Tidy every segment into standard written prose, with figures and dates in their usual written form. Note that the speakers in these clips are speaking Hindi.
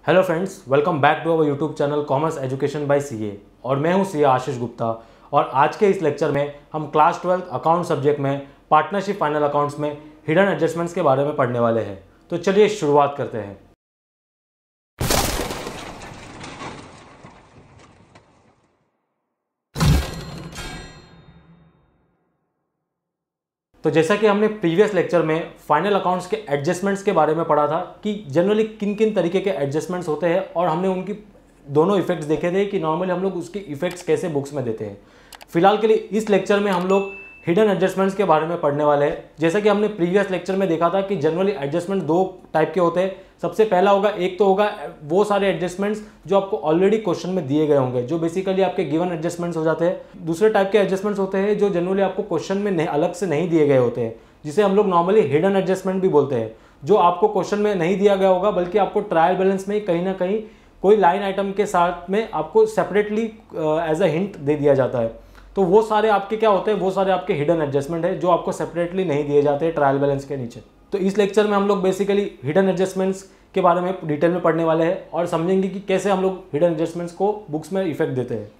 Hello friends, welcome back to our YouTube channel commerce education by CA. और मैं हूं सीए आशीष गुप्ता। और आज के इस लेक्चर में हम क्लास 12 अकाउंट सब्जेक्ट में पार्टनरशिप फाइनल अकाउंट्स में हिडन एडजस्टमेंट्स के बारे में पढ़ने वाले हैं। तो चलिए शुरुआत करते हैं। तो जैसा कि हमने प्रीवियस लेक्चर में फाइनल अकाउंट्स के एडजस्टमेंट्स के बारे में पढ़ा था कि जनरली किन किन तरीके के एडजस्टमेंट्स होते हैं, और हमने उनकी दोनों इफेक्ट्स देखे थे कि नॉर्मली हम लोग उसके इफेक्ट्स कैसे बुक्स में देते हैं। फिलहाल के लिए इस लेक्चर में हम लोग हिडन एडजस्टमेंट्स के बारे में पढ़ने वाले हैं। जैसा कि हमने प्रीवियस लेक्चर में देखा था कि जनरली एडजस्टमेंट दो टाइप के होते हैं। सबसे पहला होगा, एक तो होगा वो सारे एडजस्टमेंट्स जो आपको ऑलरेडी क्वेश्चन में दिए गए होंगे, जो बेसिकली आपके गिवन एडजस्टमेंट्स हो जाते हैं। दूसरे टाइप के एडजस्टमेंट्स होते हैं जो जनरली आपको क्वेश्चन में अलग से नहीं दिए गए होते हैं, जिसे हम लोग नॉर्मली हिडन एडजस्टमेंट भी बोलते हैं, जो आपको क्वेश्चन में नहीं दिया गया होगा बल्कि आपको ट्रायल बैलेंस में कहीं ना कहीं कोई लाइन आइटम के साथ में आपको सेपरेटली एज अ हिंट दे दिया जाता है। तो वो सारे आपके क्या होते हैं, वो सारे आपके हिडन एडजस्टमेंट है जो आपको सेपरेटली नहीं दिए जाते हैं ट्रायल बैलेंस के नीचे। तो इस लेक्चर में हम लोग बेसिकली हिडन एडजस्टमेंट्स के बारे में डिटेल में पढ़ने वाले हैं और समझेंगे कि कैसे हम लोग हिडन एडजस्टमेंट्स को बुक्स में इफेक्ट देते हैं।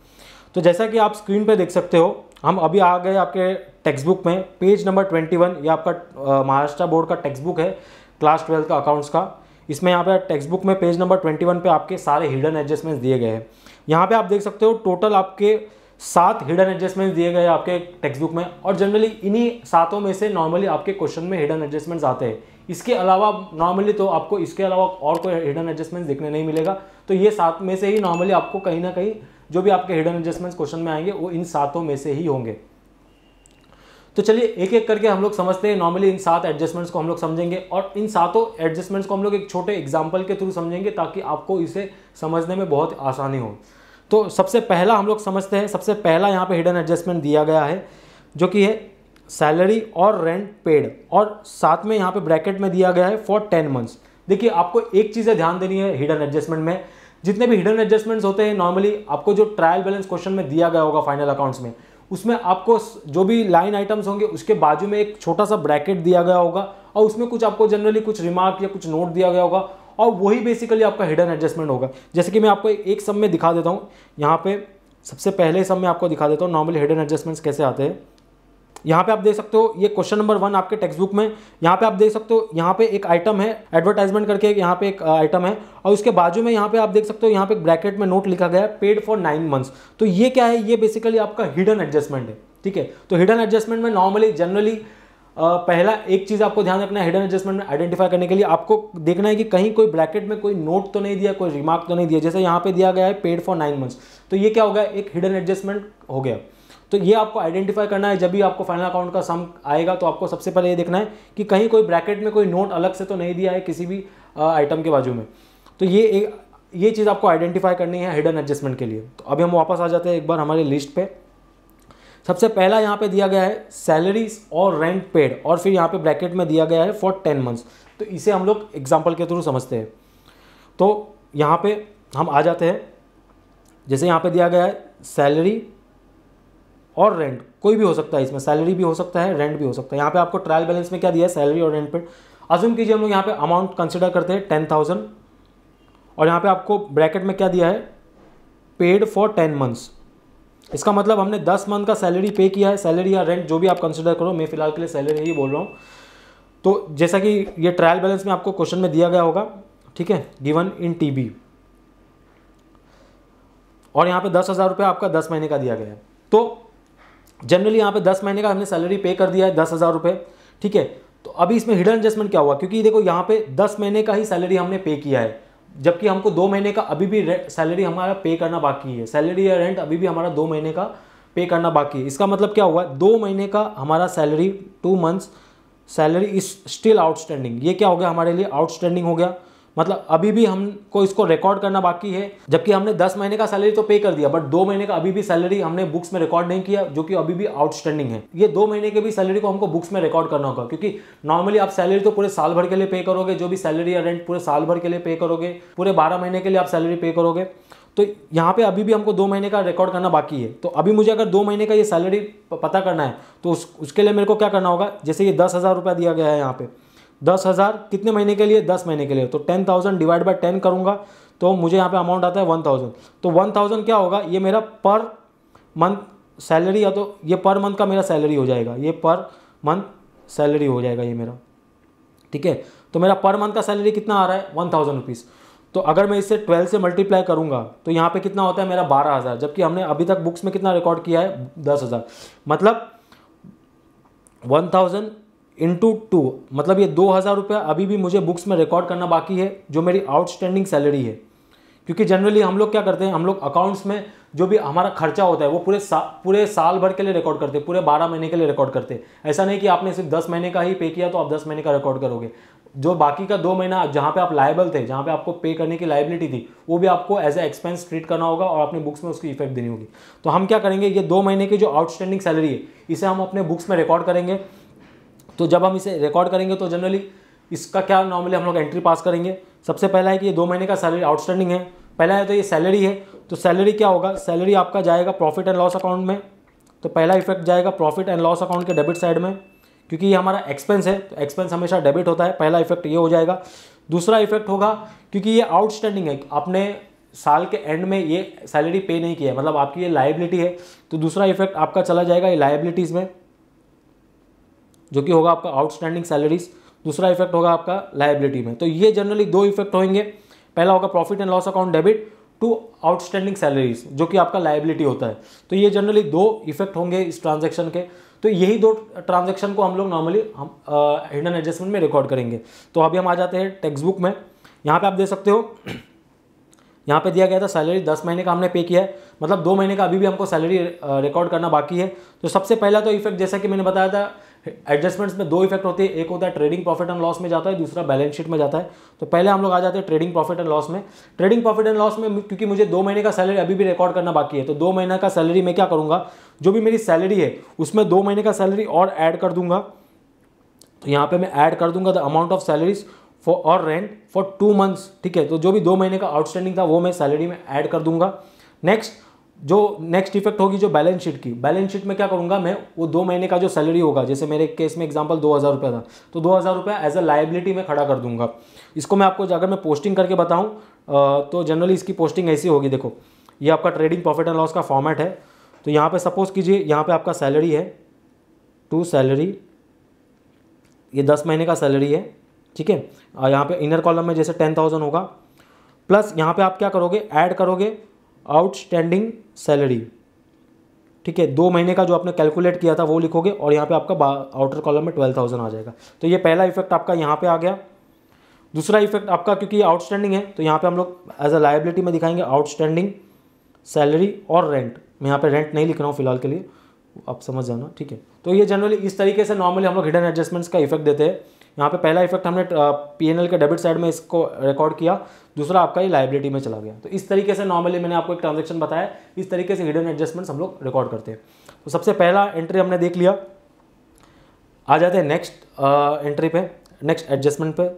तो जैसा कि आप स्क्रीन पे देख सकते हो, हम अभी आ गए आपके टेक्स्ट बुक में। पेज नंबर 21 ये आपका महाराष्ट्र बोर्ड का टेक्स्ट बुक है क्लास 12 का अकाउंट्स का। इसमें यहाँ पे टेक्स्ट बुक में पेज नंबर 21 पे आपके सारे हिडन एडजस्टमेंट्स दिए गए हैं। यहाँ पे आप देख सकते हो टोटल आपके 7 हिडन एडजस्टमेंट्स दिए गए आपके टेक्स्ट बुक में, और जनरली इन्हीं 7 में से नॉर्मली आपके क्वेश्चन में हिडन एडजस्टमेंट्स आते हैं। इसके अलावा नॉर्मली तो आपको इसके अलावा और कोई हिडन एडजस्टमेंट्स देखने नहीं मिलेगा। तो ये 7 में से ही नॉर्मली आपको कहीं ना कहीं जो भी आपके हिडन एडजस्टमेंट्स क्वेश्चन में आएंगे वो इन 7 में से ही होंगे। तो चलिए एक एक करके हम लोग समझते हैं। नॉर्मली इन 7 एडजस्टमेंट्स को हम लोग समझेंगे और इन 7 एडजस्टमेंट्स को हम लोग एक छोटे एग्जाम्पल के थ्रू समझेंगे ताकि आपको इसे समझने में बहुत आसानी हो। तो सबसे पहला हम लोग समझते हैं। सबसे पहला यहाँ पे हिडन एडजस्टमेंट दिया गया है जो कि है सैलरी और रेंट पेड, और साथ में यहाँ पे ब्रैकेट में दिया गया है फॉर 10 मंथ्स। देखिए आपको एक चीज़ ध्यान देनी है हिडन एडजस्टमेंट में, जितने भी हिडन एडजस्टमेंट्स होते हैं नॉर्मली आपको जो ट्रायल बैलेंस क्वेश्चन में दिया गया होगा फाइनल अकाउंट्स में, उसमें आपको जो भी लाइन आइटम्स होंगे उसके बाजू में एक छोटा सा ब्रैकेट दिया गया होगा और उसमें कुछ आपको जनरली कुछ रिमार्क या कुछ नोट दिया गया होगा, और वही बेसिकली आपका हिडन एडजस्टमेंट होगा। जैसे कि मैं आपको एक सम में दिखा देता हूँ। यहाँ पे सबसे पहले सम में आपको दिखा देता हूँ नॉर्मली हिडन एडजस्टमेंट्स कैसे आते हैं। यहाँ पे आप देख सकते हो ये क्वेश्चन नंबर 1 आपके टेक्स्ट बुक में। यहाँ पे आप देख सकते हो यहाँ पे एक आइटम है एडवर्टाइजमेंट करके, यहाँ पे एक आइटम है और उसके बाजू में यहाँ पे आप देख सकते हो यहाँ पे एक ब्रैकेट में नोट लिखा गया है पेड फॉर 9 मंथ्स। तो ये क्या है, ये बेसिकली आपका हिडन एडजस्टमेंट है। ठीक है, तो हिडन एडजस्टमेंट में नॉर्मली जनरली पहला एक चीज़ आपको ध्यान रखना है हिडन एडजस्टमेंट में आइडेंटिफाई करने के लिए, आपको देखना है कि कहीं कोई ब्रैकेट में कोई नोट तो नहीं दिया, कोई रिमार्क तो नहीं दिया। जैसे यहाँ पे दिया गया है पेड फॉर 9 मंथ्स, तो ये क्या हो गया, एक हिडन एडजस्टमेंट हो गया। तो ये आपको आइडेंटिफाई करना है। जब भी आपको फाइनल अकाउंट का सम आएगा तो आपको सबसे पहले ये देखना है कि कहीं कोई ब्रैकेट में कोई नोट अलग से तो नहीं दिया है किसी भी आइटम के बाजू में। तो ये चीज़ आपको आइडेंटिफाई करनी है हिडन एडजस्टमेंट के लिए। तो अभी हम वापस आ जाते हैं एक बार हमारे लिस्ट पे। सबसे पहला यहाँ पे दिया गया है सैलरीज और रेंट पेड, और फिर यहाँ पे ब्रैकेट में दिया गया है फॉर 10 मंथ्स। तो इसे हम लोग एग्जाम्पल के थ्रू समझते हैं। तो यहाँ पे हम आ जाते हैं। जैसे यहाँ पे दिया गया है सैलरी और रेंट, कोई भी हो सकता है, इसमें सैलरी भी हो सकता है, रेंट भी हो सकता है। यहाँ पे आपको ट्रायल बैलेंस में क्या दिया है, सैलरी और रेंट पेड। अज्यूम कीजिए हम लोग यहाँ पे अमाउंट कंसिडर करते हैं 10,000, और यहाँ पे आपको ब्रैकेट में क्या दिया है, पेड फॉर 10 मंथ्स। इसका मतलब हमने 10 मंथ का सैलरी पे किया है, सैलरी या रेंट जो भी आप कंसिडर करो, मैं फिलहाल के लिए सैलरी ही बोल रहा हूँ। तो जैसा कि ये ट्रायल बैलेंस में आपको क्वेश्चन में दिया गया होगा, ठीक है, गिवन इन टीबी, और यहाँ पे 10,000 रुपये आपका 10 महीने का दिया गया है। तो जनरली यहाँ पे 10 महीने का हमने सैलरी पे कर दिया है 10,000 रुपये। ठीक है, तो अभी इसमें हिडन एडजस्टमेंट क्या हुआ, क्योंकि देखो यहाँ पे 10 महीने का ही सैलरी हमने पे किया है, जबकि हमको 2 महीने का अभी भी सैलरी हमारा पे करना बाकी है। सैलरी या रेंट अभी भी हमारा 2 महीने का पे करना बाकी है। इसका मतलब क्या हुआ, 2 महीने का हमारा salary, 2 months salary is still outstanding. ये क्या हो गया, हमारे लिए आउटस्टैंडिंग हो गया। मतलब अभी भी हमको इसको रिकॉर्ड करना बाकी है, जबकि हमने 10 महीने का सैलरी तो पे कर दिया, बट 2 महीने का अभी भी सैलरी हमने बुक्स में रिकॉर्ड नहीं किया, जो कि अभी भी आउटस्टैंडिंग है। ये 2 महीने के भी सैलरी को हमको बुक्स में रिकॉर्ड करना होगा, क्योंकि नॉर्मली आप सैलरी तो पूरे साल भर के लिए पे करोगे, जो भी सैलरी या रेंट पूरे साल भर के लिए पे करोगे, पूरे 12 महीने के लिए आप सैलरी पे करोगे। तो यहाँ पे अभी भी हमको 2 महीने का रिकॉर्ड करना बाकी है। तो अभी मुझे अगर 2 महीने का ये सैलरी पता करना है तो उसके लिए मेरे को क्या करना होगा, जैसे ये 10,000 रुपया दिया गया है यहाँ पे, 10,000 कितने महीने के लिए, 10 महीने के लिए। तो 10,000 डिवाइड बाय 10 करूँगा तो मुझे यहाँ पे अमाउंट आता है 1000। तो 1000 क्या होगा, ये मेरा पर मंथ सैलरी, या तो ये पर मंथ का मेरा सैलरी हो जाएगा, ये पर मंथ सैलरी हो जाएगा ये मेरा, ठीक है। तो मेरा पर मंथ का सैलरी कितना आ रहा है, 1000 रुपीज़। तो अगर मैं इसे 12 से मल्टीप्लाई करूंगा तो यहाँ पे कितना होता है मेरा 12000, जबकि हमने अभी तक बुक्स में कितना रिकॉर्ड किया है 10000। मतलब 1000 इंटू 2, मतलब ये 2000 रुपया अभी भी मुझे बुक्स में रिकॉर्ड करना बाकी है, जो मेरी आउटस्टैंडिंग सैलरी है। क्योंकि जनरली हम लोग क्या करते हैं, हम लोग अकाउंट्स में जो भी हमारा खर्चा होता है वो पूरे साल भर के लिए रिकॉर्ड करते हैं, पूरे 12 महीने के लिए रिकॉर्ड करते हैं। ऐसा नहीं कि आपने सिर्फ 10 महीने का ही पे किया तो आप 10 महीने का रिकॉर्ड करोगे। जो बाकी का 2 महीना जहाँ पे आप लायबल थे, जहाँ पे आपको पे करने की लायबिलिटी थी, वो भी आपको एज ए एक्सपेंस ट्रीट करना होगा और अपनी बुक्स में उसकी इफेक्ट देनी होगी। तो हम क्या करेंगे, ये 2 महीने की जो आउटस्टैंडिंग सैलरी है इसे हम अपने बुक्स में रिकॉर्ड करेंगे। तो जब हम इसे रिकॉर्ड करेंगे तो जनरली इसका क्या नॉर्मली हम लोग एंट्री पास करेंगे। सबसे पहला है कि ये 2 महीने का सैलरी आउटस्टैंडिंग है, पहला है तो ये सैलरी है। तो सैलरी क्या होगा, सैलरी आपका जाएगा प्रॉफिट एंड लॉस अकाउंट में। तो पहला इफेक्ट जाएगा प्रॉफिट एंड लॉस अकाउंट के डेबिट साइड में, क्योंकि ये हमारा एक्सपेंस है तो एक्सपेंस हमेशा डेबिट होता है। पहला इफेक्ट ये हो जाएगा। दूसरा इफेक्ट होगा, क्योंकि ये आउटस्टैंडिंग है, आपने साल के एंड में ये सैलरी पे नहीं किया है, मतलब आपकी ये लायबिलिटी है, तो दूसरा इफेक्ट आपका चला जाएगा ये लायबिलिटीज़ में, जो कि होगा आपका आउटस्टैंडिंग सैलरीज। दूसरा इफेक्ट होगा आपका लायबिलिटी में। तो ये जनरली 2 इफेक्ट होंगे। पहला होगा profit and loss account debit to outstanding salaries, जो कि आपका लायबिलिटी होता है। तो ये जनरली 2 इफेक्ट होंगे इस ट्रांजैक्शन के। तो यही 2 ट्रांजैक्शन को हम लोग नॉर्मली हम हिडन एडजस्टमेंट में रिकॉर्ड करेंगे। तो अभी हम आ जाते हैं टेक्स्ट बुक में। यहाँ पे आप देख सकते हो, यहाँ पे दिया गया था सैलरी 10 महीने का हमने पे किया है, मतलब 2 महीने का अभी भी हमको सैलरी रिकॉर्ड करना बाकी है। तो सबसे पहला तो इफेक्ट, जैसा कि मैंने बताया था, एडजस्टमेंट्स में 2 इफेक्ट होते हैं, एक होता है ट्रेडिंग प्रॉफिट एंड लॉस में जाता है, दूसरा बैलेंस शीट में जाता है। तो पहले हम लोग आ जाते हैं ट्रेडिंग प्रॉफिट एंड लॉस में। ट्रेडिंग प्रॉफिट एंड लॉस में क्योंकि मुझे 2 महीने का सैलरी अभी भी रिकॉर्ड करना बाकी है, तो 2 महीने का सैलरी में क्या करूंगा, जो भी मेरी सैलरी है उसमें 2 महीने का सैलरी और ऐड कर दूंगा। तो यहाँ पे मैं ऐड कर दूंगा the amount of salaries for और रेंट फॉर 2 मंथ्स, ठीक है। तो जो भी 2 महीने का आउटस्टैंडिंग था वो मैं सैलरी में ऐड कर दूंगा। नेक्स्ट इफेक्ट होगी जो बैलेंस शीट की। बैलेंस शीट में क्या करूंगा, मैं वो 2 महीने का जो सैलरी होगा, जैसे मेरे केस में एग्जांपल 2000 रुपया था, तो 2000 रुपया एज अ लायबिलिटी में खड़ा कर दूंगा। इसको मैं आपको अगर मैं पोस्टिंग करके बताऊं तो जनरली इसकी पोस्टिंग ऐसी होगी। देखो, ये आपका ट्रेडिंग प्रॉफिट एंड लॉस का फॉर्मेट है। तो यहाँ पे सपोज कीजिए, यहाँ पे आपका सैलरी है टू सैलरी, ये 10 महीने का सैलरी है, ठीक है। यहाँ पे इनर कॉलम में जैसे 10,000 होगा, प्लस यहाँ पे आप क्या करोगे, ऐड करोगे आउटस्टैंडिंग सैलरी, ठीक है। 2 महीने का जो आपने कैलकुलेट किया था वो लिखोगे और यहाँ पे आपका आउटर कॉलम में 12,000 आ जाएगा। तो ये पहला इफेक्ट आपका यहाँ पे आ गया। दूसरा इफेक्ट आपका, क्योंकि ये आउटस्टैंडिंग है तो यहाँ पे हम लोग एज अ लायबिलिटी में दिखाएंगे आउटस्टैंडिंग सैलरी और रेंट। मैं यहाँ पे रेंट नहीं लिख रहा हूँ फिलहाल के लिए, आप समझ जाना, ठीक है। तो ये जनरली इस तरीके से नॉर्मली हम लोग हिडन एडजस्टमेंट्स का इफेक्ट देते हैं। यहाँ पे पहला इफेक्ट हमने P&L के डेबिट साइड में इसको रिकॉर्ड किया, दूसरा आपका ये लायबिलिटी में चला गया। तो इस तरीके से नॉर्मली मैंने आपको एक ट्रांजैक्शन बताया, इस तरीके से हिडन एडजस्टमेंट्स हम लोग रिकॉर्ड करते हैं। तो सबसे पहला एंट्री हमने देख लिया। आ जाते हैं नेक्स्ट एंट्री पे, नेक्स्ट एडजस्टमेंट पे।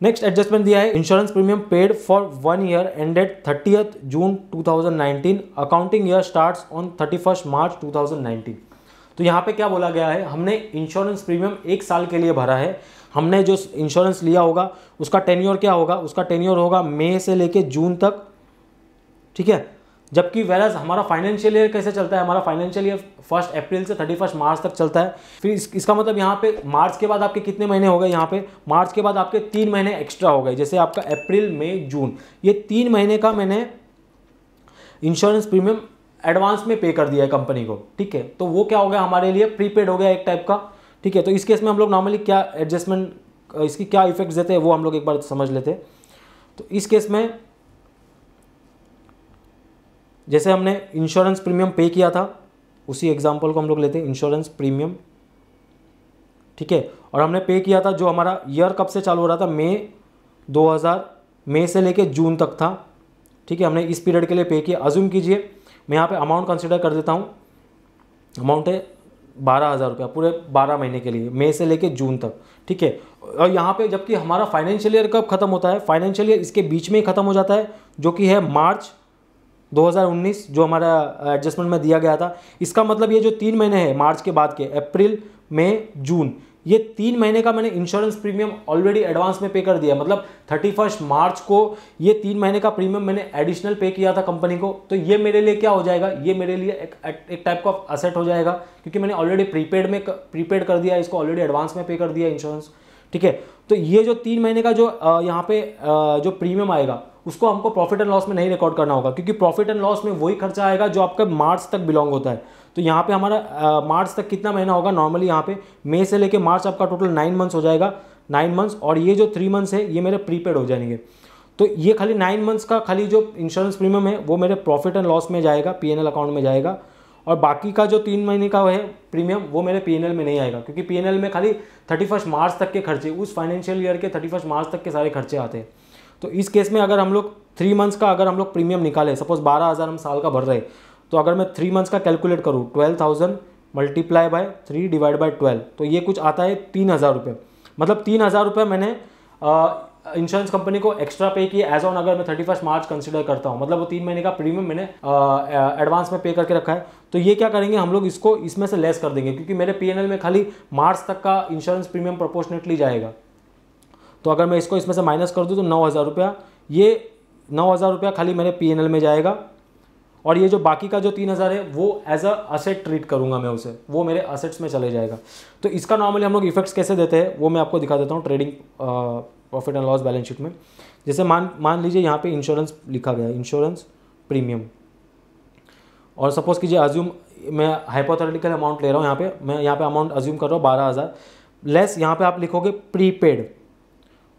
नेक्स्ट एडजस्टमेंट दिया है insurance premium paid for 1 year ended 30th June 2019, accounting year starts on 31st मार्च 2019। तो यहाँ पे क्या बोला गया है, हमने इंश्योरेंस प्रीमियम 1 साल के लिए भरा है। हमने जो इंश्योरेंस लिया होगा उसका टेन्योर क्या होगा, उसका टेन्योर होगा मई से लेके जून तक, ठीक है। जबकि वेराज हमारा फाइनेंशियल ईयर कैसे चलता है, हमारा फाइनेंशियल ईयर 1 अप्रैल से 31 मार्च तक चलता है। फिर इसका मतलब यहाँ पे मार्च के बाद आपके कितने महीने हो गए, यहाँ पे मार्च के बाद आपके 3 महीने एक्स्ट्रा हो गए। जैसे आपका अप्रैल मई जून, ये 3 महीने का मैंने इंश्योरेंस प्रीमियम एडवांस में पे कर दिया है कंपनी को, ठीक है। तो वो क्या हो गया, हमारे लिए प्रीपेड हो गया एक टाइप का, ठीक है। तो इस केस में हम लोग नॉर्मली क्या एडजस्टमेंट, इसकी क्या इफेक्ट्स देते हैं वो हम लोग एक बार समझ लेते हैं। तो इस केस में जैसे हमने इंश्योरेंस प्रीमियम पे किया था, उसी एग्जांपल को हम लोग लेते हैं, इंश्योरेंस प्रीमियम, ठीक है। और हमने पे किया था, जो हमारा ईयर कब से चालू हो रहा था, मई से लेके जून तक था, ठीक है। हमने इस पीरियड के लिए पे किया। अज्यूम कीजिए, मैं यहाँ पे अमाउंट कंसिडर कर देता हूँ, अमाउंट है 12,000 रुपया पूरे 12 महीने के लिए, मई से लेके जून तक, ठीक है। और यहाँ पे जबकि हमारा फाइनेंशियल ईयर कब खत्म होता है, फाइनेंशियल ईयर इसके बीच में ही खत्म हो जाता है, जो कि है मार्च 2019, जो हमारा एडजस्टमेंट में दिया गया था। इसका मतलब ये जो 3 महीने हैं मार्च के बाद के, अप्रैल मई जून, ये 3 महीने का मैंने इंश्योरेंस प्रीमियम ऑलरेडी एडवांस में पे कर दिया, मतलब 31 मार्च को ये 3 महीने का प्रीमियम मैंने एडिशनल पे किया था कंपनी को। तो ये मेरे लिए क्या हो जाएगा, ये मेरे लिए एक टाइप का असेट हो जाएगा, क्योंकि मैंने ऑलरेडी प्रीपेड कर दिया इसको, ऑलरेडी एडवांस में पे कर दिया इंश्योरेंस, ठीक है। तो ये जो 3 महीने का जो यहाँ पे जो प्रीमियम आएगा उसको हमको प्रॉफिट एंड लॉस में नहीं रिकॉर्ड करना होगा, क्योंकि प्रॉफिट एंड लॉस में वही खर्चा आएगा जो आपका मार्च तक बिलोंग होता है। तो यहाँ पे हमारा मार्च तक कितना महीना होगा, नॉर्मली यहाँ पे मई से लेके मार्च आपका टोटल 9 मंथ्स हो जाएगा, 9 मंथ्स, और ये जो 3 मंथ्स है ये मेरे प्रीपेड हो जाएंगे। तो ये खाली 9 मंथ्स का खाली जो इंश्योरेंस प्रीमियम है वो मेरे प्रॉफिट एंड लॉस में जाएगा, पीएनएल अकाउंट में जाएगा, और बाकी का जो 3 महीने का है प्रीमियम वो मेरे पीएनएल में नहीं आएगा, क्योंकि पीएनएल में खाली 31 मार्च तक के खर्चे, उस फाइनेंशियल ईयर के 31 मार्च तक के सारे खर्चे आते हैं। तो इस केस में अगर हम लोग 3 मंथ्स का अगर हम लोग प्रीमियम निकालें, सपोज 12,000 हम साल का भर रहे, तो अगर मैं 3 मंथ्स का कैलकुलेट करूँ 12,000 मल्टीप्लाई बाय 3 डिवाइड बाय 12, तो ये कुछ आता है 3,000 रुपये। मतलब 3,000 रुपये मैंने इंश्योरेंस कंपनी को एक्स्ट्रा पे किया एज ऑन, अगर मैं 31 मार्च कंसिडर करता हूँ, मतलब वो 3 महीने का प्रीमियम मैंने एडवांस में पे करके रखा है। तो ये क्या करेंगे हम लोग, इसको इसमें से लेस कर देंगे, क्योंकि मेरे पीएनएल में खाली मार्च तक का इंश्योरेंस प्रीमियम प्रोपोर्शनेटली जाएगा। तो अगर मैं इसको इसमें से माइनस कर दूँ तो 9,000 रुपया, ये 9,000 रुपया खाली मेरे पीएनएल में जाएगा, और ये जो बाकी का जो 3,000 है वो एज अ असेट ट्रीट करूंगा मैं उसे, वो मेरे असेट्स में चले जाएगा। तो इसका नॉर्मली हम लोग इफेक्ट्स कैसे देते हैं वो मैं आपको दिखा देता हूँ trading profit and loss balance sheet में। जैसे मान लीजिए यहाँ पे इंश्योरेंस लिखा गया है, इंश्योरेंस प्रीमियम, और सपोज कीजिए अज्यूम मैं हाइपोथेटिकल अमाउंट ले रहा हूँ, यहाँ पे अमाउंट अज्यूम कर रहा हूँ 12,000 लेस, यहाँ पे आप लिखोगे प्रीपेड,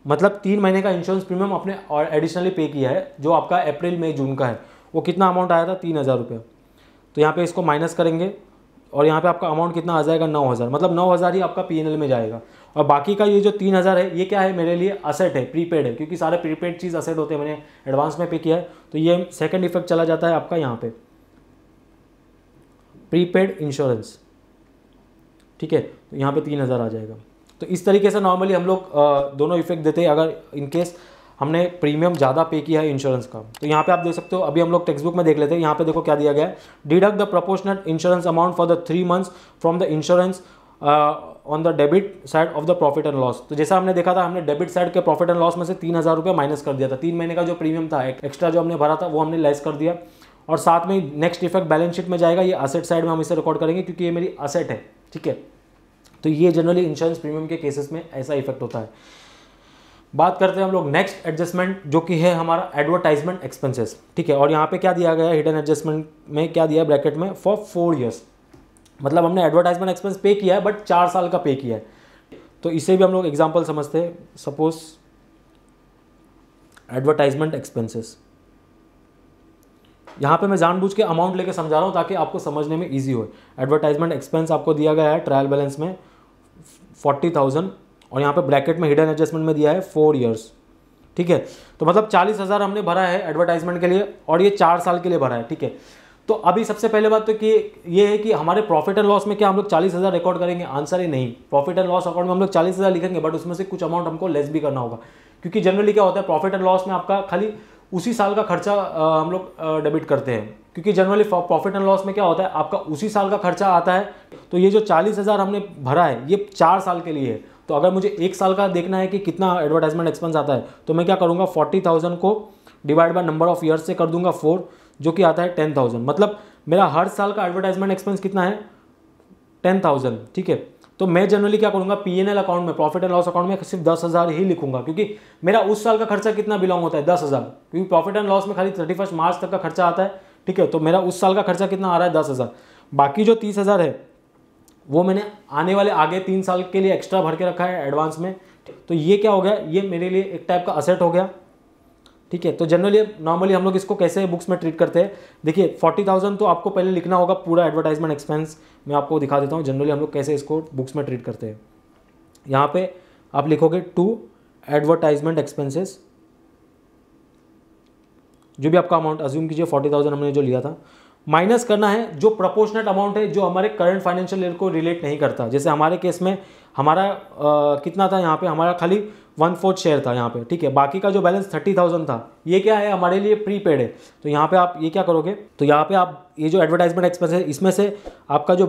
मतलब 3 महीने का इंश्योरेंस प्रीमियम आपने और एडिशनली पे किया है, जो आपका अप्रैल मई जून का है, वो कितना अमाउंट आया था 3,000 रुपये। तो यहाँ पे इसको माइनस करेंगे और यहाँ पे आपका अमाउंट कितना आ जाएगा 9,000, मतलब 9,000 ही आपका पीएनएल में जाएगा। और बाकी का ये जो 3,000 है ये क्या है, मेरे लिए असेट है, प्रीपेड है, क्योंकि सारे प्रीपेड चीज़ असेट होते हैं, मैंने एडवांस में पे किया है। तो ये सेकंड इफेक्ट चला जाता है आपका यहाँ पे प्रीपेड इंश्योरेंस, ठीक है। तो यहाँ पे 3,000 आ जाएगा। तो इस तरीके से नॉर्मली हम लोग दोनों इफेक्ट देते हैं अगर इनकेस हमने प्रीमियम ज़्यादा पे किया है इंश्योरेंस का। तो यहाँ पे आप देख सकते हो, अभी हम लोग टेक्स्ट बुक में देख लेते हैं। यहाँ पे देखो क्या दिया गया है, deduct the proportional insurance amount for the 3 months from the insurance on the debit side of the profit and loss. तो जैसा हमने देखा था, हमने डेबिट साइड के प्रॉफिट एंड लॉस में से 3,000 रुपये माइनस कर दिया था। 3 महीने का जो प्रीमियम था एक्स्ट्रा जो हमने भरा था वो हमने लेस कर दिया, और साथ में नेक्स्ट इफेक्ट बैलेंस शीट में जाएगा, ये असेट साइड में हम इसे रिकॉर्ड करेंगे क्योंकि ये मेरी असेट है, ठीक है। तो ये जनरली इंश्योरेंस प्रीमियम के केसेस में ऐसा इफेक्ट होता है। बात करते हैं हम लोग नेक्स्ट एडजस्टमेंट, जो कि है हमारा एडवर्टाइजमेंट एक्सपेंसेस, ठीक है। और यहाँ पे क्या दिया गया है, हिडन एडजस्टमेंट में क्या दिया है ब्रैकेट में, फॉर 4 ईयर्स, मतलब हमने एडवर्टाइजमेंट एक्सपेंस पे किया है बट 4 साल का पे किया है। तो इसे भी हम लोग एग्जाम्पल समझते हैं। सपोज एडवर्टाइजमेंट एक्सपेंसेस, यहाँ पे मैं जानबूझ के अमाउंट लेके समझा रहा हूँ ताकि आपको समझने में ईजी हो। एडवर्टाइजमेंट एक्सपेंस आपको दिया गया है ट्रायल बैलेंस में 40,000, और यहाँ पे ब्रैकेट में हिडन एडजस्टमेंट में दिया है 4 ईयर्स, ठीक है। तो मतलब 40,000 हमने भरा है एडवर्टाइजमेंट के लिए, और ये 4 साल के लिए भरा है, ठीक है। तो अभी सबसे पहले बात तो कि ये है कि हमारे प्रॉफिट एंड लॉस में क्या हम लोग 40,000 रिकॉर्ड करेंगे, आंसर ही नहीं। प्रॉफिट एंड लॉस अकाउंट में हम लोग 40,000 लिखेंगे, बट उसमें से कुछ अमाउंट हमको लेस भी करना होगा, क्योंकि जनरली क्या होता है प्रॉफिट एंड लॉस में आपका खाली उसी साल का खर्चा हम लोग डेबिट करते हैं, क्योंकि जनरली प्रॉफिट एंड लॉस में क्या होता है आपका उसी साल का खर्चा आता है। तो ये जो 40,000 हमने भरा है ये 4 साल के लिए है। तो अगर मुझे 1 साल का देखना है कि कितना एडवर्टाइजमेंट एक्सपेंस आता है, तो मैं क्या करूँगा 40,000 को divide by number of years से कर दूंगा 4, जो कि आता है 10,000। मतलब मेरा हर साल का एडवर्टाइजमेंट एक्सपेंस कितना है 10,000, ठीक है। तो मैं जनरली क्या करूँगा पीएनएल अकाउंट में, प्रॉफिट एंड लॉस अकाउंट में सिर्फ 10,000 ही लिखूंगा, क्योंकि मेरा उस साल का खर्चा कितना बिलोंग होता है 10,000, क्योंकि प्रॉफिट एंड लॉस में खाली 31 मार्च तक का खर्चा आता है, ठीक है। तो मेरा उस साल का खर्चा कितना आ रहा है 10,000। बाकी जो 30,000 है वो मैंने आने वाले आगे 3 साल के लिए एक्स्ट्रा भर के रखा है एडवांस में। तो ये क्या हो गया, ये मेरे लिए एक टाइप का असेट हो गया, ठीक है। तो जनरली नॉर्मली हम लोग इसको कैसे बुक्स में ट्रीट करते हैं, देखिए 40,000 तो आपको पहले लिखना होगा पूरा एडवर्टाइजमेंट एक्सपेंस। मैं आपको दिखा देता हूँ जनरली हम लोग कैसे इसको बुक्स में ट्रीट करते हैं। यहाँ पे आप लिखोगे टू एडवर्टाइजमेंट एक्सपेंसेस, जो भी आपका अमाउंट अज्यूम कीजिए 40,000 हमने जो लिया था, माइनस करना है जो प्रोपोर्शनेट अमाउंट है जो हमारे करंट फाइनेंशियल ईयर को रिलेट नहीं करता। जैसे हमारे केस में हमारा कितना था, यहाँ पे हमारा खाली 1/4 शेयर था यहाँ पे, ठीक है। बाकी का जो बैलेंस 30,000 था ये क्या है, हमारे लिए प्रीपेड है। तो यहाँ पे आप ये क्या करोगे, तो यहाँ पे आप ये जो एडवर्टाइजमेंट एक्सपेंस है इसमें से आपका जो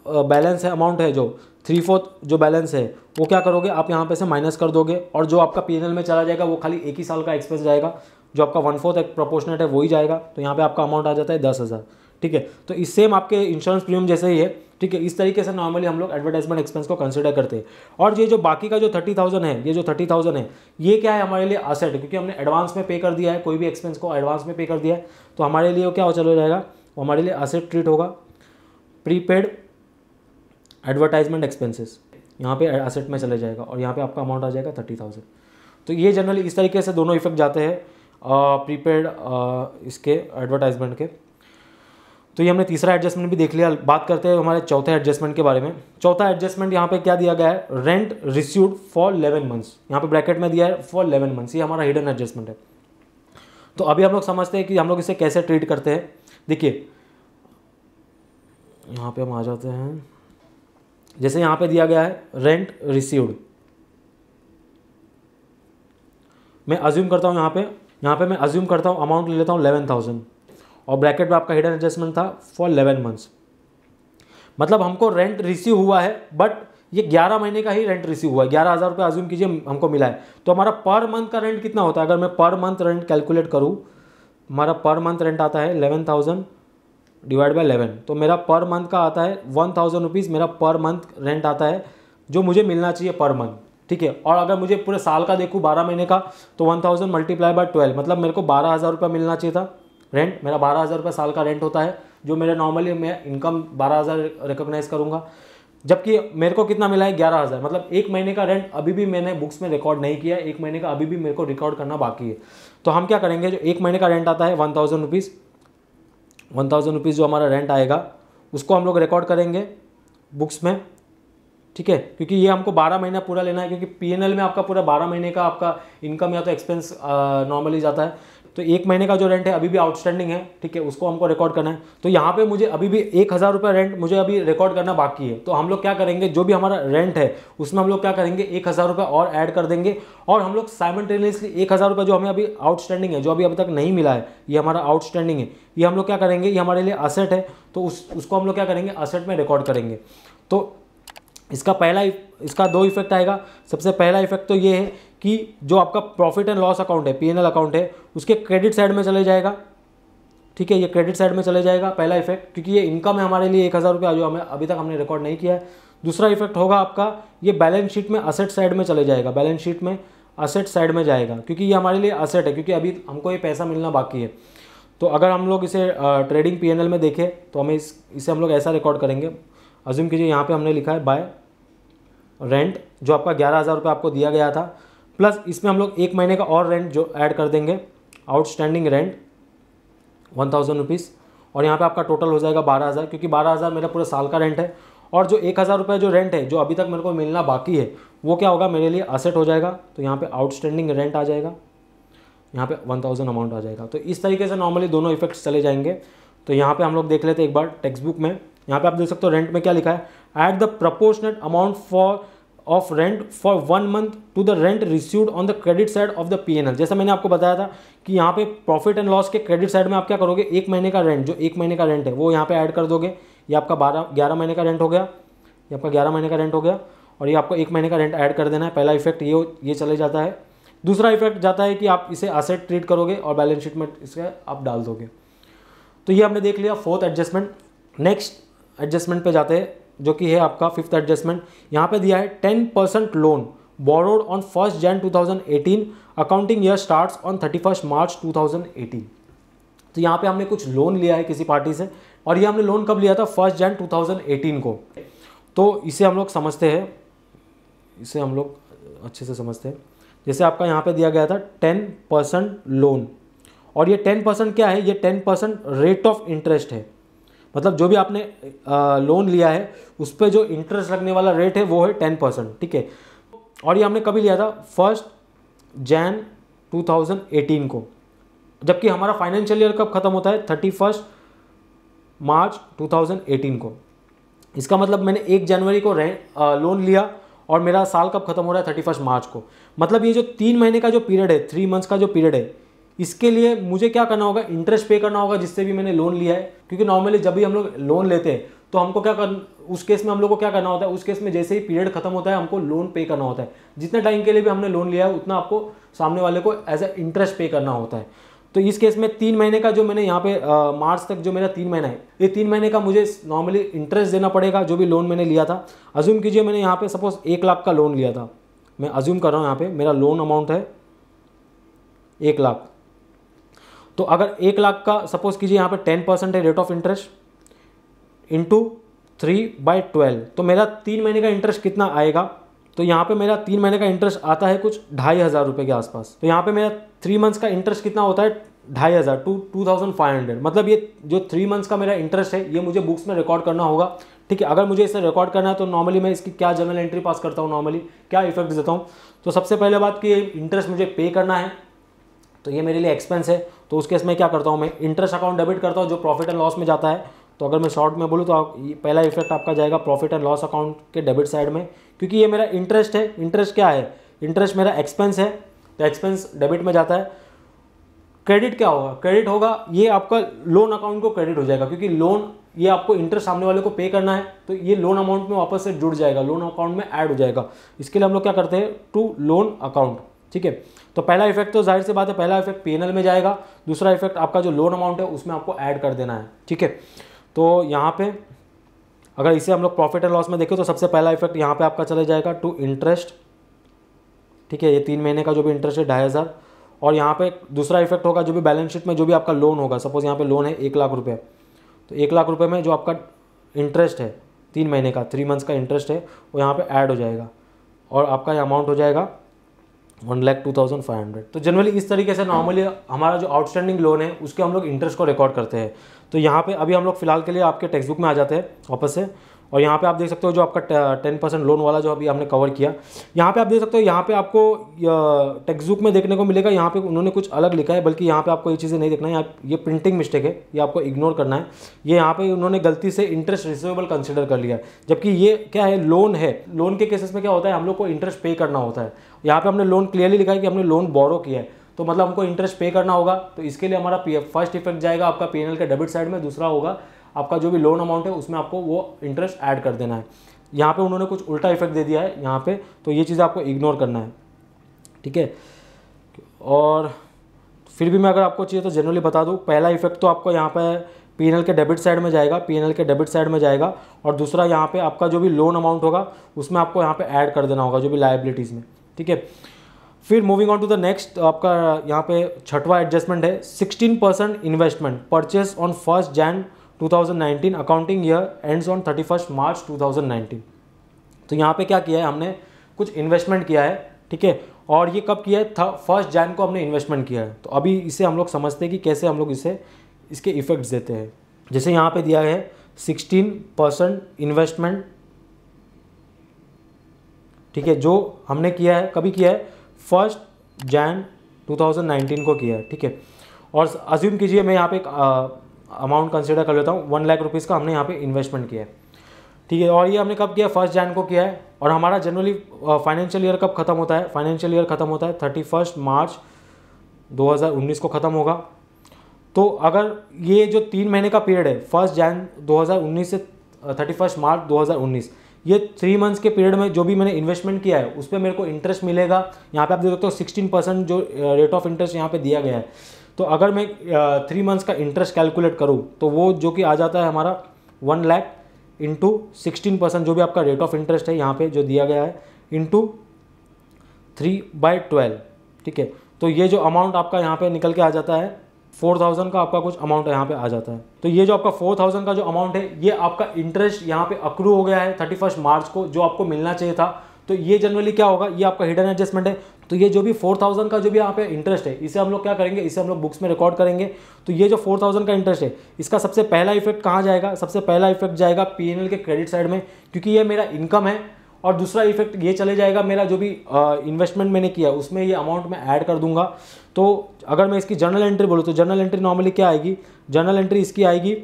बैलेंस है, अमाउंट है, जो 3/4 जो बैलेंस है वो क्या करोगे आप यहाँ पे से माइनस कर दोगे, और जो आपका P&L में चला जाएगा वो खाली एक ही साल का एक्सपेंस जाएगा, जो आपका 1/4 एक प्रोपोर्शनेट है वही जाएगा। तो यहाँ पे आपका अमाउंट आ जाता है 10,000, ठीक है। तो इस सेम आपके इंश्योरेंस प्रीमियम जैसे ही है, ठीक है। इस तरीके से नॉर्मली हम लोग एडवर्टाइजमेंट एक्सपेंस को कंसिडर करते हैं। और ये जो बाकी का जो 30,000 है, ये जो 30,000 है ये क्या है, हमारे लिए असेट है, क्योंकि हमने एडवांस में पे कर दिया है, कोई भी एक्सपेंस को एडवांस में पे कर दिया है, तो हमारे लिए वो क्या हो चला जाएगा, वो हमारे लिए असेट ट्रीट होगा। प्रीपेड एडवर्टाइजमेंट एक्सपेंसेस यहाँ पे एसेट में चले जाएगा, और यहाँ पे आपका अमाउंट आ जाएगा 30,000। तो ये जनरली इस तरीके से दोनों इफेक्ट जाते हैं प्रीपेड इसके एडवर्टाइजमेंट के। तो ये हमने तीसरा एडजस्टमेंट भी देख लिया। बात करते हैं हमारे चौथे एडजस्टमेंट के बारे में। चौथा एडजस्टमेंट यहाँ पे क्या दिया गया है, रेंट रिसीव्ड फॉर 11 मंथ्स, यहाँ पे ब्रैकेट में दिया है फॉर 11 मंथ्स, ये हमारा हिडन एडजस्टमेंट है। तो अभी हम लोग समझते हैं कि हम लोग इसे कैसे ट्रीट करते हैं। देखिए यहाँ पे हम आ जाते हैं, जैसे यहाँ पे दिया गया है रेंट रिसीव्ड, मैं अज्यूम करता हूँ यहाँ पे मैं अज्यूम करता हूँ अमाउंट ले लेता हूँ 11,000, और ब्रैकेट में आपका हिडन एडजस्टमेंट था फॉर 11 मंथ्स। मतलब हमको रेंट रिसीव हुआ है, बट ये 11 महीने का ही रेंट रिसीव हुआ है, 11,000 रुपये अज्यूम कीजिए हमको मिला है। तो हमारा पर मंथ का रेंट कितना होता है, अगर मैं पर मंथ रेंट कैलकुलेट करूँ, हमारा पर मंथ रेंट आता है 11,000 डिवाइड बाय 11, तो मेरा पर मंथ का आता है 1,000 रुपीज़, मेरा पर मंथ रेंट आता है जो मुझे मिलना चाहिए पर मंथ, ठीक है। और अगर मुझे पूरे साल का देखूँ 12 महीने का, तो 1,000 मल्टीप्लाई बाय 12, मतलब मेरे को 12,000 रुपये मिलना चाहिए था रेंट। मेरा 12,000 रुपये साल का रेंट होता है, जो मेरे नॉर्मली मैं इनकम 12,000 रिकॉग्नाइज करूँगा, जबकि मेरे को कितना मिला है 11,000। मतलब एक महीने का रेंट अभी भी मैंने बुक्स में रिकॉर्ड नहीं किया, एक महीने का अभी भी मेरे को रिकॉर्ड करना बाकी है। तो हम क्या करेंगे, जो एक महीने का रेंट आता है 1,000 रुपीज़, 1,000 रुपीज़ जो हमारा रेंट आएगा उसको हम लोग रिकॉर्ड करेंगे बुक्स में, ठीक है। क्योंकि ये हमको 12 महीना पूरा लेना है, क्योंकि P&L में आपका पूरा 12 महीने का आपका इनकम या तो एक्सपेंस नॉर्मली जाता है। तो एक महीने का जो रेंट है अभी भी आउटस्टैंडिंग है, ठीक है, उसको हमको रिकॉर्ड करना है। तो यहाँ पे मुझे अभी भी 1,000 रुपये रेंट मुझे अभी रिकॉर्ड करना बाकी है। तो हम लोग क्या करेंगे, जो भी हमारा रेंट है उसमें हम लोग क्या करेंगे 1,000 रुपये और ऐड कर देंगे, और हम लोग साइमल्टेनियसली 1,000 रुपये जो हमें अभी आउटस्टैंडिंग है, जो अभी तक नहीं मिला है, ये हमारा आउटस्टैंडिंग है, ये हम लोग क्या करेंगे, ये हमारे लिए असेट है, तो उसको हम लोग क्या करेंगे असेट में रिकॉर्ड करेंगे। तो इसका दो इफेक्ट आएगा। सबसे पहला इफेक्ट तो ये है कि जो आपका प्रॉफिट एंड लॉस अकाउंट है, P&L अकाउंट है, उसके क्रेडिट साइड में चले जाएगा, ठीक है, ये क्रेडिट साइड में चले जाएगा पहला इफेक्ट, क्योंकि ये इनकम है हमारे लिए 1,000 रुपये जो हमें अभी तक हमने रिकॉर्ड नहीं किया है। दूसरा इफेक्ट होगा आपका, ये बैलेंस शीट में असेट साइड में चले जाएगा, बैलेंस शीट में असेट साइड में जाएगा, क्योंकि ये हमारे लिए असेट है, क्योंकि अभी हमको ये पैसा मिलना बाकी है। तो अगर हम लोग इसे ट्रेडिंग P&L में देखें तो हमें इसे हम लोग ऐसा रिकॉर्ड करेंगे। अज्यूम कीजिए यहाँ पे हमने लिखा है बाय रेंट, जो आपका 11,000 रुपये आपको दिया गया था, प्लस इसमें हम लोग एक महीने का और रेंट जो ऐड कर देंगे, आउटस्टैंडिंग रेंट 1,000 रुपीज़, और यहाँ पे आपका टोटल हो जाएगा 12,000, क्योंकि 12,000 मेरा पूरे साल का रेंट है। और जो 1,000 रुपये जो रेंट है जो अभी तक मेरे को मिलना बाकी है, वो क्या होगा मेरे लिए असेट हो जाएगा। तो यहाँ पे आउटस्टैंडिंग रेंट आ जाएगा, यहाँ पे 1,000 अमाउंट आ जाएगा। तो इस तरीके से नॉर्मली दोनों इफेक्ट्स चले जाएंगे। तो यहाँ पे हम लोग देख लेते हैं एक बार टेक्स्ट बुक में। यहाँ पे आप देख सकते हो रेंट में क्या लिखा है, at the proportionate amount for of rent for 1 month to the rent received on the credit side of the P&L। जैसा मैंने आपको बताया था कि यहाँ पे प्रॉफिट एंड लॉस के क्रेडिट साइड में आप क्या करोगे, एक महीने का रेंट, जो एक महीने का रेंट है वो यहाँ पे ऐड कर दोगे। ये आपका 11 महीने का रेंट हो गया, ये आपका 11 महीने का रेंट हो गया, और ये आपको एक महीने का रेंट ऐड कर देना है। पहला इफेक्ट ये चले जाता है। दूसरा इफेक्ट जाता है कि आप इसे असेट ट्रीट करोगे और बैलेंस शीट में इसे आप डाल दोगे। तो ये हमने देख लिया फोर्थ एडजस्टमेंट। नेक्स्ट एडजस्टमेंट पे जाते हैं, जो कि है आपका फिफ्थ एडजस्टमेंट। यहाँ पे दिया है 10% loan borrowed on 1 Jan 2018, accounting year starts on 31 March 2018। तो यहाँ पे हमने कुछ लोन लिया है किसी पार्टी से, और ये हमने लोन कब लिया था 1 Jan 2018 को। तो इसे हम लोग समझते हैं, इसे हम लोग अच्छे से समझते हैं। जैसे आपका यहाँ पे दिया गया था 10% लोन, और ये 10% क्या है, ये 10% रेट ऑफ इंटरेस्ट है। मतलब जो भी आपने लोन लिया है उस पर जो इंटरेस्ट लगने वाला रेट है वो है 10%, ठीक है। और ये हमने कभी लिया था 1 Jan 2018 को, जबकि हमारा फाइनेंशियल ईयर कब खत्म होता है 31 March 2018 को। इसका मतलब मैंने 1 जनवरी को लोन लिया और मेरा साल कब खत्म हो रहा है 31 मार्च को। मतलब ये जो 3 महीने का जो पीरियड है, 3 मंथ्स का जो पीरियड है, इसके लिए मुझे क्या करना होगा, इंटरेस्ट पे करना होगा जिससे भी मैंने लोन लिया है। क्योंकि नॉर्मली जब भी हम लोग लोन लेते हैं तो हमको उस केस में हम लोग को क्या करना होता है, उस केस में जैसे ही पीरियड खत्म होता है हमको लोन पे करना होता है। जितने टाइम के लिए भी हमने लोन लिया है उतना आपको सामने वाले को एज ए इंटरेस्ट पे करना होता है। तो इस केस में 3 महीने का जो मैंने यहाँ पे मार्च तक जो मेरा 3 महीना है, ये 3 महीने का मुझे नॉर्मली इंटरेस्ट देना पड़ेगा जो भी लोन मैंने लिया था। अज्यूम कीजिए मैंने यहाँ पे सपोज 1 लाख का लोन लिया था, मैं अज्यूम कर रहा हूँ यहाँ पे मेरा लोन अमाउंट है 1 लाख। तो अगर 1 लाख का सपोज कीजिए यहाँ पे 10% है रेट ऑफ इंटरेस्ट इंटू 3/12, तो मेरा 3 महीने का इंटरेस्ट कितना आएगा, तो यहाँ पे मेरा 3 महीने का इंटरेस्ट आता है कुछ 2,500 रुपये के आसपास। तो यहाँ पे मेरा 3 मंथ्स का इंटरेस्ट कितना होता है 2,500 टू 2,500। मतलब ये जो 3 मंथ्स का मेरा इंटरेस्ट है ये मुझे बुक्स में रिकॉर्ड करना होगा। ठीक है, अगर मुझे इसे रिकॉर्ड करना है तो नॉर्मली मैं इसकी क्या जर्नल एंट्री पास करता हूँ, नॉर्मली क्या इफेक्ट देता हूँ। तो सबसे पहले बात कि इंटरेस्ट मुझे पे करना है, तो ये मेरे लिए एक्सपेंस है। तो उस केस में क्या करता हूँ मैं, इंटरेस्ट अकाउंट डेबिट करता हूँ जो प्रॉफिट एंड लॉस में जाता है। तो अगर मैं शॉर्ट में बोलूँ तो पहला इफेक्ट आपका जाएगा प्रॉफिट एंड लॉस अकाउंट के डेबिट साइड में, क्योंकि ये मेरा इंटरेस्ट है। इंटरेस्ट क्या है, इंटरेस्ट मेरा एक्सपेंस है, तो एक्सपेंस डेबिट में जाता है। क्रेडिट क्या होगा, क्रेडिट होगा ये आपका लोन अकाउंट को क्रेडिट हो जाएगा, क्योंकि लोन ये आपको इंटरेस्ट सामने वाले को पे करना है, तो ये लोन अमाउंट में वापस से जुड़ जाएगा, लोन अकाउंट में ऐड हो जाएगा। इसके लिए हम लोग क्या करते हैं, टू लोन अकाउंट। ठीक है, तो पहला इफेक्ट तो जाहिर सी बात है, पहला इफेक्ट पीएनएल में जाएगा, दूसरा इफेक्ट आपका जो लोन अमाउंट है उसमें आपको ऐड कर देना है। ठीक है, तो यहाँ पे अगर इसे हम लोग प्रॉफिट एंड लॉस में देखें तो सबसे पहला इफेक्ट यहाँ पे आपका चले जाएगा टू इंटरेस्ट। ठीक है, ये 3 महीने का जो भी इंटरेस्ट है 2,500, और यहाँ पे दूसरा इफेक्ट होगा जो भी बैलेंस शीट में जो भी आपका लोन होगा। सपोज यहाँ पे लोन है 1 लाख रुपये, तो 1 लाख रुपये में जो आपका इंटरेस्ट है 3 महीने का, 3 मंथ्स का इंटरेस्ट है वो यहाँ पे ऐड हो जाएगा, और आपका ये अमाउंट हो जाएगा 1,02,500। तो जनरली इस तरीके से नॉर्मली हमारा जो आउटस्टैंडिंग लोन है उसके हम लोग इंटरेस्ट को रिकॉर्ड करते हैं। तो यहाँ पे अभी हम लोग फिलहाल के लिए आपके टेक्स्ट बुक में आ जाते हैं वापस से, और यहाँ पे आप देख सकते हो जो आपका 10% लोन वाला जो अभी हमने कवर किया, यहाँ पे आप देख सकते हो, यहाँ पे आपको टेक्स्ट बुक में देखने को मिलेगा, यहाँ पे उन्होंने कुछ अलग लिखा है, बल्कि यहाँ पे आपको ये चीज़ें नहीं देखना है, ये प्रिंटिंग मिस्टेक है, ये आपको इग्नोर करना है। ये यहाँ पे उन्होंने गलती से इंटरेस्ट रिसीवेबल कंसिडर कर लिया है, जबकि ये क्या है, लोन है। लोन के केसेस में क्या होता है, हम लोग को इंटरेस्ट पे करना होता है। यहाँ पे हमने लोन क्लियरली लिखा है कि हमने लोन बोरो किया है, तो मतलब हमको इंटरेस्ट पे करना होगा। तो इसके लिए हमारा फर्स्ट इफेक्ट जाएगा आपका पीएनएल के डेबिट साइड में, दूसरा होगा आपका जो भी लोन अमाउंट है उसमें आपको वो इंटरेस्ट ऐड कर देना है। यहाँ पे उन्होंने कुछ उल्टा इफेक्ट दे दिया है यहाँ पे, तो ये चीज़ आपको इग्नोर करना है। ठीक है, और फिर भी मैं अगर आपको चाहिए तो जनरली बता दूँ, पहला इफेक्ट तो आपको यहाँ पे पीएनएल के डेबिट साइड में जाएगा, पीएनएल के डेबिट साइड में जाएगा, और दूसरा यहाँ पे आपका जो भी लोन अमाउंट होगा उसमें आपको यहाँ पे ऐड कर देना होगा जो भी लायबिलिटीज़ में। ठीक है, फिर moving on to the next, आपका यहाँ पे छठवां एडजस्टमेंट है 16% investment purchase on 1 Jan 2019, accounting year ends on 31 March 2019। तो यहाँ पे क्या किया है, हमने कुछ इन्वेस्टमेंट किया है। ठीक है, और ये कब किया है, 1 Jan को हमने इन्वेस्टमेंट किया है। तो अभी इसे हम लोग समझते हैं कि कैसे हम लोग इसके इफेक्ट्स देते हैं। जैसे यहाँ पे दिया है 16% इन्वेस्टमेंट, ठीक है, जो हमने किया है, कभी किया है 1 Jan 2019 को किया है। ठीक है, और अज्यूम कीजिए मैं यहाँ पे एक अमाउंट कंसिडर कर लेता हूँ, 1 लाख रुपीज़ का हमने यहाँ पे इन्वेस्टमेंट किया है। ठीक है, और ये हमने कब किया, 1 Jan को किया है, और हमारा जनरली फाइनेंशियल ईयर कब खत्म होता है, फाइनेंशियल ईयर खत्म होता है 31 मार्च 2019 को ख़त्म होगा। तो अगर ये जो 3 महीने का पीरियड है 1 Jan 2019 से 31 मार्च 2019, ये 3 मंथ्स के पीरियड में जो भी मैंने इन्वेस्टमेंट किया है उस पर मेरे को इंटरेस्ट मिलेगा। यहाँ पे आप देख सकते हो 16% जो रेट ऑफ इंटरेस्ट यहाँ पे दिया गया है। तो अगर मैं 3 मंथ्स का इंटरेस्ट कैलकुलेट करूँ तो वो जो कि आ जाता है हमारा 1 लाख इंटू 16% जो भी आपका रेट ऑफ इंटरेस्ट है यहाँ पे जो दिया गया है, इंटू 3/12। ठीक है, तो ये जो अमाउंट आपका यहाँ पे निकल के आ जाता है 4,000 का आपका कुछ अमाउंट यहाँ पे आ जाता है। तो ये जो आपका 4,000 का जो अमाउंट है ये आपका इंटरेस्ट यहाँ पे अक्रू हो गया है 31 मार्च को, जो आपको मिलना चाहिए था। तो ये जनरली क्या होगा, ये आपका हिडन एडजस्टमेंट है। तो ये जो भी 4,000 का जो भी यहाँ पे इंटरेस्ट है इसे हम लोग क्या करेंगे, इसे हम लोग बुक्स में रिकॉर्ड करेंगे। तो ये जो 4,000 का इंटरेस्ट है इसका सबसे पहला इफेक्ट कहाँ जाएगा, सबसे पहला इफेक्ट जाएगा पीएनएल के क्रेडिट साइड में, क्योंकि ये मेरा इनकम है। और दूसरा इफेक्ट ये चले जाएगा मेरा जो भी इन्वेस्टमेंट मैंने किया उसमें ये अमाउंट मैं ऐड कर दूंगा। तो अगर मैं इसकी जर्नल एंट्री बोलूँ तो जर्नल एंट्री नॉर्मली क्या आएगी, जर्नल एंट्री इसकी आएगी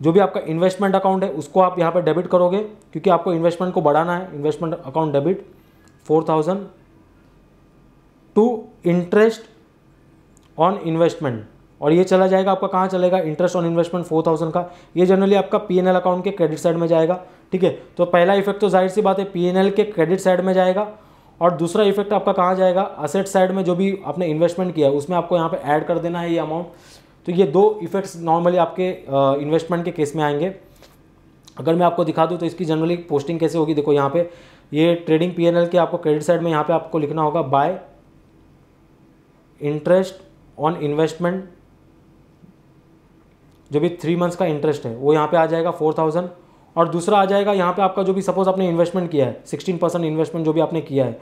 जो भी आपका इन्वेस्टमेंट अकाउंट है उसको आप यहाँ पे डेबिट करोगे, क्योंकि आपको इन्वेस्टमेंट को बढ़ाना है। Investment account debit 4000 to interest on investment, और ये चला जाएगा आपका कहाँ चलेगा, इंटरेस्ट ऑन इन्वेस्टमेंट 4000 का। ये जनरली आपका पीएनएल अकाउंट के क्रेडिट साइड में जाएगा, ठीक है। तो पहला इफेक्ट तो जाहिर सी बात है पीएनएल के क्रेडिट साइड में जाएगा, और दूसरा इफेक्ट आपका कहाँ जाएगा, असेट साइड में जो भी आपने इन्वेस्टमेंट किया है उसमें आपको यहाँ पे ऐड कर देना है ये अमाउंट। तो ये दो इफेक्ट्स नॉर्मली आपके इन्वेस्टमेंट के केस में आएंगे। अगर मैं आपको दिखा दूँ तो इसकी जनरली पोस्टिंग कैसे होगी, देखो यहाँ पे ये ट्रेडिंग पीएनएल के आपको क्रेडिट साइड में यहाँ पे आपको लिखना होगा बाय इंटरेस्ट ऑन इन्वेस्टमेंट, जो भी 3 मंथ्स का इंटरेस्ट है वो यहाँ पे आ जाएगा 4000, और दूसरा आ जाएगा यहाँ पे आपका जो भी सपोज आपने इन्वेस्टमेंट किया है 16% इन्वेस्टमेंट जो भी आपने किया है,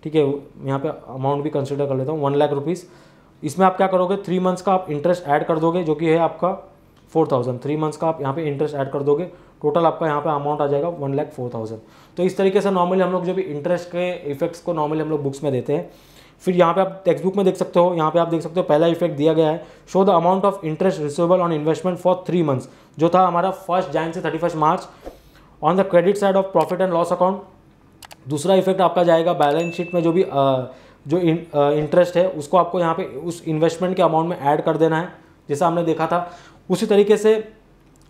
ठीक है। यहाँ पे अमाउंट भी कंसिडर कर लेता हूँ 1 लाख रुपीज़। इसमें आप क्या करोगे, 3 मंथ्स का आप इंटरेस्ट ऐड कर दोगे जो कि है आपका 4000, 3 मंथ्स का आप यहाँ पे इंटरेस्ट ऐड कर दोगे, टोटल आपका यहाँ पे अमाउंट आ जाएगा 1,04,000। तो इस तरीके से नॉर्मली हम लोग जो भी इंटरेस्ट के इफेक्ट्स को नॉर्मली हम लोग बुक्स में देते हैं। फिर यहाँ पे आप टेक्स्ट बुक में देख सकते हो, यहाँ पे आप देख सकते हो पहला इफेक्ट दिया गया है, show the amount of interest receivable on investment for 3 months, जो था हमारा 1 जनवरी से 31 march on the credit side of profit and loss account. दूसरा इफेक्ट आपका जाएगा बैलेंस शीट में जो भी जो इंटरेस्ट है उसको आपको यहाँ पे उस इन्वेस्टमेंट के अमाउंट में ऐड कर देना है, जैसा हमने देखा था। उसी तरीके से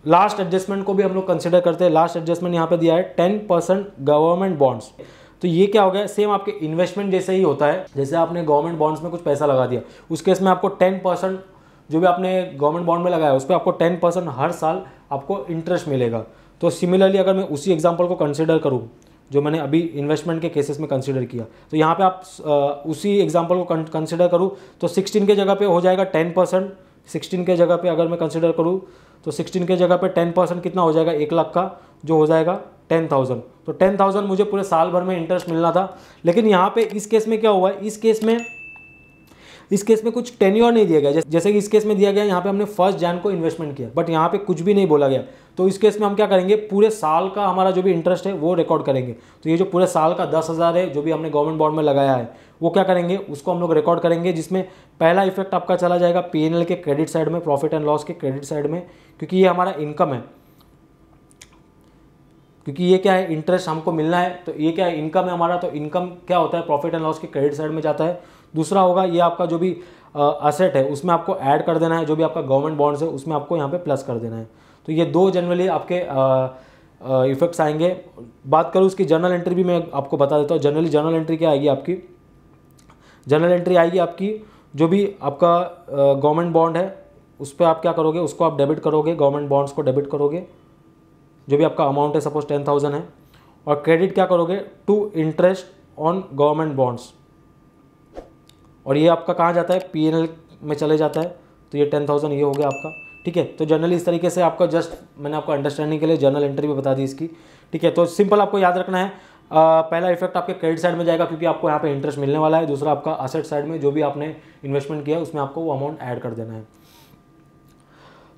लास्ट एडजस्टमेंट को भी हम लोग कंसिडर करते हैं। लास्ट एडजस्टमेंट यहाँ पे दिया है 10% गवर्नमेंट बॉन्ड्स। तो ये क्या हो गया, सेम आपके इन्वेस्टमेंट जैसे ही होता है, जैसे आपने गवर्नमेंट बॉन्ड्स में कुछ पैसा लगा दिया, उस केस में आपको 10% जो भी आपने गवर्नमेंट बॉन्ड में लगाया उस पर आपको 10% हर साल आपको इंटरेस्ट मिलेगा। तो सिमिलरली अगर मैं उसी एग्जांपल को कंसिडर करूँ जो मैंने अभी इन्वेस्टमेंट के केसेस में कंसिडर किया, तो यहाँ पे आप उसी एग्जांपल को कंसिडर करूँ तो 16 के जगह पे हो जाएगा 10%। 16 के जगह पे अगर मैं कंसिडर करूँ तो 16 के जगह पे 10% कितना हो जाएगा, 1 लाख का, जो हो जाएगा 10,000। तो 10,000 मुझे पूरे साल भर में इंटरेस्ट मिलना था। लेकिन यहाँ पे इस केस में क्या हुआ है, इस केस में कुछ टेन्योर नहीं दिया गया। जैसे कि इस केस में दिया गया, यहाँ पे हमने 1 जनवरी को इन्वेस्टमेंट किया, बट यहाँ पे कुछ भी नहीं बोला गया। तो इस केस में हम क्या करेंगे, पूरे साल का हमारा जो भी इंटरेस्ट है वो रिकॉर्ड करेंगे। तो ये जो पूरे साल का 10,000 है जो भी हमने गवर्नमेंट बॉन्ड में लगाया है वो क्या करेंगे, उसको हम लोग रिकॉर्ड करेंगे, जिसमें पहला इफेक्ट आपका चला जाएगा पीएनएल के क्रेडिट साइड में, प्रॉफिट एंड लॉस के क्रेडिट साइड में, क्योंकि ये हमारा इनकम है, क्योंकि ये क्या है, इंटरेस्ट हमको मिलना है, तो ये क्या है, इनकम है हमारा। तो इनकम क्या होता है, प्रॉफिट एंड लॉस के क्रेडिट साइड में जाता है। दूसरा होगा ये आपका जो भी असेट है उसमें आपको ऐड कर देना है, जो भी आपका गवर्नमेंट बॉन्ड्स है उसमें आपको यहाँ पे प्लस कर देना है। तो ये 2 जनरली आपके इफेक्ट्स आएंगे। बात करूँ उसकी जर्नल एंट्री भी मैं आपको बता देता हूँ। जनरली जर्नल एंट्री क्या आएगी आपकी, जर्नल एंट्री आएगी आपकी जो भी आपका गवर्नमेंट बॉन्ड है उस पर आप क्या करोगे, उसको आप डेबिट करोगे, गवर्नमेंट बॉन्ड्स को डेबिट करोगे, जो भी आपका अमाउंट है, सपोज 10,000 है, और क्रेडिट क्या करोगे, to interest on government bonds, और ये आपका कहाँ जाता है, पीएनएल में चले जाता है। तो ये 10,000 ये हो गया आपका, ठीक है। तो जनरली इस तरीके से आपका जस्ट मैंने आपको अंडरस्टैंडिंग के लिए जर्नल एंट्री भी बता दी इसकी, ठीक है। तो सिंपल आपको याद रखना है, पहला इफेक्ट आपके क्रेडिट साइड में जाएगा क्योंकि आपको यहाँ पे इंटरेस्ट मिलने वाला है। दूसरा आपका असेट साइड में जो भी आपने इन्वेस्टमेंट किया उसमें आपको वो अमाउंट ऐड कर देना है।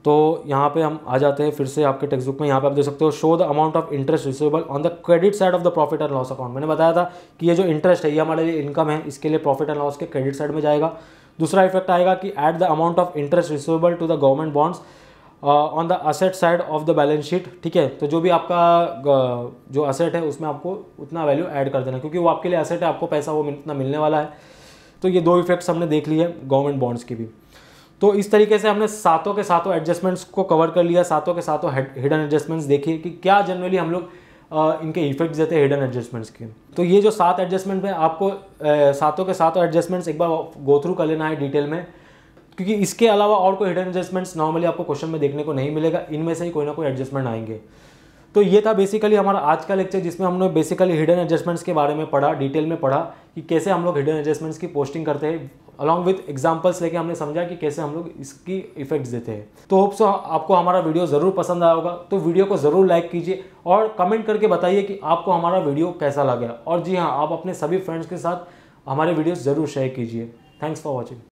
तो यहाँ पे हम आ जाते हैं फिर से आपके टेक्स्ट बुक में। यहाँ पे आप देख सकते हो, show the amount of interest receivable on the credit side of the profit and loss account. मैंने बताया था कि ये जो इंटरेस्ट है ये हमारे लिए इनकम है, इसके लिए प्रॉफिट एंड लॉस के क्रेडिट साइड में जाएगा। दूसरा इफेक्ट आएगा कि add the amount of interest receivable to the government bonds on the asset side of the balance sheet, ठीक है। तो जो भी आपका जो असेट है उसमें आपको उतना वैल्यू ऐड कर देना, क्योंकि वो आपके लिए असेट है, आपको पैसा वो उतना मिलने वाला है। तो ये 2 इफेक्ट्स हमने देख लिए गवर्नमेंट बॉन्ड्स की भी। तो इस तरीके से हमने सातों के सातों एडजस्टमेंट्स को कवर कर लिया, सातों के सातों हिडन एडजस्टमेंट्स देखिए कि क्या जनरली हम लोग इनके इफेक्ट्स देते हैं हिडन एडजस्टमेंट्स के। तो ये जो 7 एडजस्टमेंट है आपको सातों के सातों एडजस्टमेंट्स एक बार गो थ्रू कर लेना है डिटेल में, क्योंकि इसके अलावा और कोई हिडन एडजस्टमेंट्स नॉर्मली आपको क्वेश्चन में देखने को नहीं मिलेगा। इनमें से ही कोई ना कोई एडजस्टमेंट आएंगे। तो ये था बेसिकली हमारा आज का लेक्चर, जिसमें हमने बेसिकली हिडन एडजस्टमेंट्स के बारे में पढ़ा, डिटेल में पढ़ा कि कैसे हम लोग हिडन एडजस्टमेंट्स की पोस्टिंग करते हैं, अलॉन्ग विथ एग्जांपल्स लेके हमने समझा कि कैसे हम लोग इसकी इफेक्ट्स देते हैं। तो होप सो आपको हमारा वीडियो ज़रूर पसंद आया होगा। तो वीडियो को ज़रूर लाइक कीजिए और कमेंट करके बताइए कि आपको हमारा वीडियो कैसा लगा। और जी हाँ, आप अपने सभी फ्रेंड्स के साथ हमारे वीडियोज़ ज़रूर शेयर कीजिए। Thanks for watching.